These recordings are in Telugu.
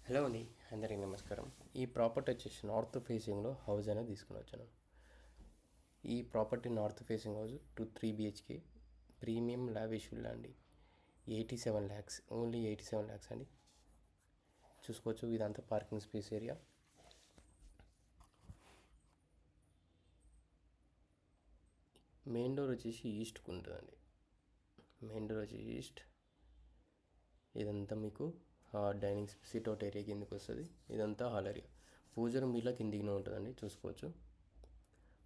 హలో అండి, అందరికీ నమస్కారం. ఈ ప్రాపర్టీ వచ్చేసి నార్త్ ఫేసింగ్లో హౌస్ అనేది తీసుకుని వచ్చాను. ఈ property north facing house 3 BHK premium lavish villa అండి. 87 lakhs, ఓన్లీ 87 lakhs అండి. చూసుకోవచ్చు, ఇదంతా parking space area. Main door వచ్చేసి ఈస్ట్కి ఉంటుందండి. మెయిన్ డోర్ వచ్చేసి ఈస్ట్. ఇదంతా మీకు డైనింగ్ సిట్అవుట్ ఏరియా కిందకి వస్తుంది. ఇదంతా హాల్ ఏరియా. పూజ రూమ్ ఇలా కిందికి ఉంటుందండి. చూసుకోవచ్చు,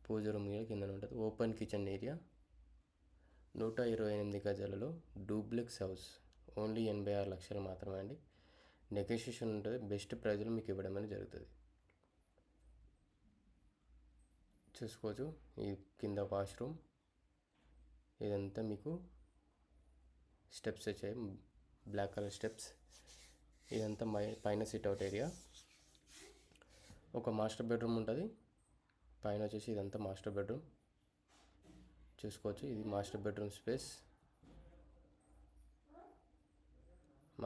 పూజ రూమ్ ఇలా కింద ఉంటుంది. Open kitchen area. 128 గజాలలో డూప్లెక్స్ హౌస్. ఓన్లీ 86 లక్షలు మాత్రమే అండి. నెగోషియేషన్ ఉంటుంది. బెస్ట్ ప్రైజ్లో మీకు ఇవ్వడం అనేది జరుగుతుంది. చూసుకోవచ్చు, ఈ కింద వాష్రూమ్. ఇదంతా మీకు స్టెప్స్ వచ్చాయి, బ్లాక్ కలర్ స్టెప్స్. ఇదంతా పైన సిట్అవుట్ ఏరియా. ఒక మాస్టర్ బెడ్రూమ్ ఉంటుంది పైన వచ్చేసి. ఇదంతా మాస్టర్ బెడ్రూమ్. చూసుకోవచ్చు, ఇది master bedroom space.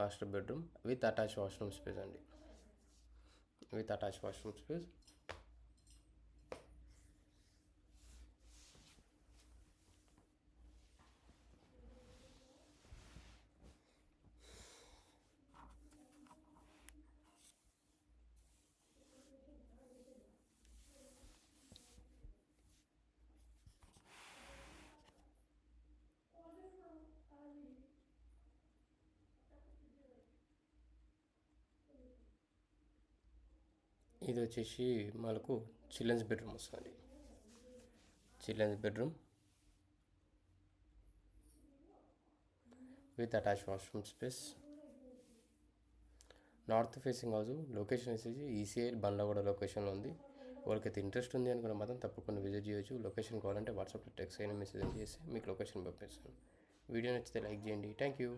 Master bedroom with attach washroom space అండి. With attach washroom space. ఇది వచ్చేసి మనకు చిల్డ్రన్స్ బెడ్రూమ్ వస్తుంది. Children's bedroom with attach washroom space. North facing house. Location వచ్చేసి ఈసీఐ బండ్లగూడ లొకేషన్లో ఉంది. ఎవరికైతే ఇంట్రెస్ట్ ఉంది అనుకున్న మాత్రం తప్పకుండా విజిట్ చేయొచ్చు. లొకేషన్ కావాలంటే వాట్సాప్లో టెక్స్ట్ అయినా మెసేజ్ చేసి మీకు లొకేషన్ పంపిస్తాను. వీడియో నచ్చితే లైక్ చేయండి. Thank you.